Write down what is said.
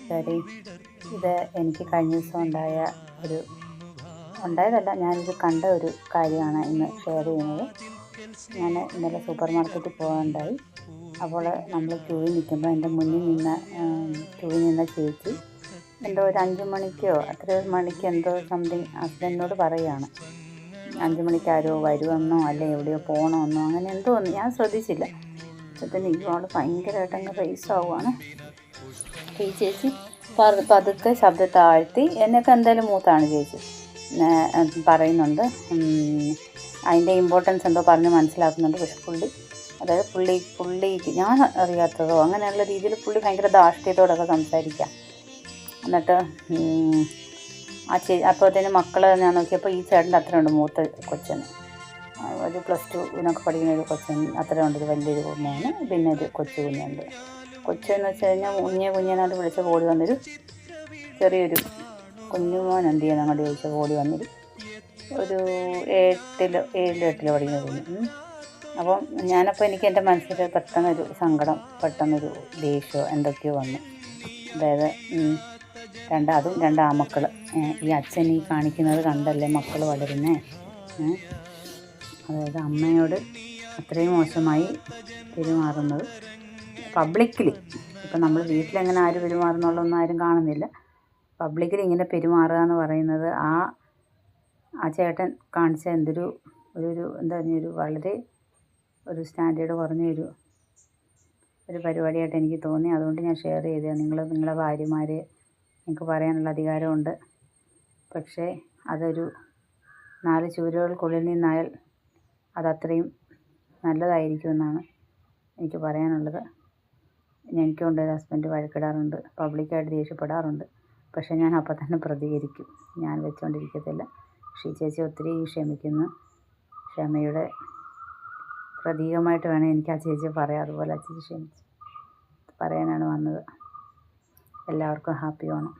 കൂട്ടുകാരെ, ഇത് എനിക്ക് കഴിഞ്ഞ ദിവസം ഉണ്ടായതല്ല, ഞാനിത് കണ്ട ഒരു കാര്യമാണ് ഇന്ന് ഷെയർ ചെയ്യുന്നത്. ഞാൻ ഇന്നലെ സൂപ്പർ മാർക്കറ്റിൽ പോകാനുണ്ടായി. അപ്പോൾ നമ്മൾ ക്യൂവിൽ നിൽക്കുമ്പോൾ എൻ്റെ മുന്നിൽ ക്യൂവിൽ നിന്ന ചേച്ചി എന്തോ ഒരു 5 മണിക്കോ അത്ര മണിക്ക് എന്തോ സംതിങ് ഹസ്ബൻഡിനോട് പറയുകയാണ്. 5 മണിക്ക് ആരോ വരുമെന്നോ അല്ലെ എവിടെയോ പോകണമെന്നോ അങ്ങനെ എന്തോ ഒന്ന് ഞാൻ ശ്രദ്ധിച്ചില്ല. അപ്പോഴത്തേന് ഇയാൾ ഭയങ്കരമായിട്ട് അങ്ങ് റേസ് ആവുകയാണ്. ഈ ചേച്ചി പതുക്കെ ശബ്ദം താഴ്ത്തി, എന്നൊക്കെ എന്തായാലും മൂത്താണ് ചേച്ചി, പറയുന്നുണ്ട്. അതിൻ്റെ ഇമ്പോർട്ടൻസ് എന്തോ പറഞ്ഞ് മനസ്സിലാക്കുന്നുണ്ട്. പക്ഷെ പുള്ളിക്ക് ഞാൻ അറിയാത്തതോ അങ്ങനെയുള്ള രീതിയിൽ പുള്ളി ഭയങ്കര ധാർഷ്ട്യത്തോടൊക്കെ സംസാരിക്കാം. എന്നിട്ട് അപ്പോഴത്തേന് മക്കൾ ഞാൻ നോക്കിയപ്പോൾ ഈ ചേട്ടൻ്റെ അത്രയുണ്ട്, മൂത്ത കൊച്ചന് ഒരു +2 പഠിക്കുന്ന ഒരു കൊച്ചൻ അത്രയുണ്ട്, ഒരു വലിയൊരു മോന്, പിന്നെ ഒരു കൊച്ചു കുഞ്ഞുണ്ട്. കൊച്ചെന്ന് വെച്ച് കഴിഞ്ഞാൽ കുഞ്ഞിനായിട്ട് വിളിച്ച ഓടി വന്നൊരു ചെറിയൊരു കുഞ്ഞുമോൻ എന്ത് ചെയ്യുന്ന അങ്ങോട്ട് ചോദിച്ച ഓടി വന്നൊരു ഒരു 7-8 പഠിക്കുന്ന കുഞ്ഞ്. അപ്പം എനിക്ക് എൻ്റെ മനസ്സിൽ പെട്ടെന്നൊരു സങ്കടം, പെട്ടെന്നൊരു ദേഷ്യമോ എന്തൊക്കെയോ വന്നു. അതായത് അതും 2 ആമക്കൾ. ഈ അച്ഛൻ ഈ കാണിക്കുന്നത് കണ്ടല്ലേ മക്കൾ വളരുന്നേ. അതായത് അമ്മയോട് അത്രയും മോശമായി പെരുമാറുന്നത് പബ്ലിക്കലി. ഇപ്പം നമ്മൾ വീട്ടിലെങ്ങനെ ആര് പെരുമാറുന്നുള്ളതൊന്നും ആരും കാണുന്നില്ല. പബ്ലിക്കലി ഇങ്ങനെ പെരുമാറുക എന്ന് പറയുന്നത് ആ ചേട്ടൻ കാണിച്ച എന്തൊരു വളരെ ഒരു സ്റ്റാൻഡേർഡ് കുറഞ്ഞ ഒരു പരിപാടിയായിട്ട് എനിക്ക് തോന്നി. അതുകൊണ്ട് ഞാൻ ഷെയർ ചെയ്തതാണ്. നിങ്ങളെ ഭാര്യമാരെ നിങ്ങൾക്ക് പറയാനുള്ള അധികാരമുണ്ട്. പക്ഷേ അതൊരു 4 ചുവരുകൾക്കുള്ളിൽ നിന്നായാൽ അതത്രയും നല്ലതായിരിക്കുമെന്നാണ് എനിക്ക് പറയാനുള്ളത്. എനിക്കുണ്ട് ഒരു ഹസ്ബൻഡ് വഴക്കിടാറുണ്ട്, പബ്ലിക്കായിട്ട് ദേഷ്യപ്പെടാറുണ്ട്. പക്ഷേ ഞാൻ അപ്പം തന്നെ പ്രതികരിക്കും, ഞാൻ വെച്ചുകൊണ്ടിരിക്കത്തില്ല. പക്ഷേ ഈ ചേച്ചി ഒത്തിരി ക്ഷമിക്കുന്നു. ക്ഷമയുടെ പ്രതീകമായിട്ട് വേണം എനിക്ക് ആ ചേച്ചിയെ പറയാം. അതുപോലെ ആ ചേച്ചി ക്ഷമിച്ചു പറയാനാണ് വന്നത്. എല്ലാവർക്കും ഹാപ്പി ഓണം.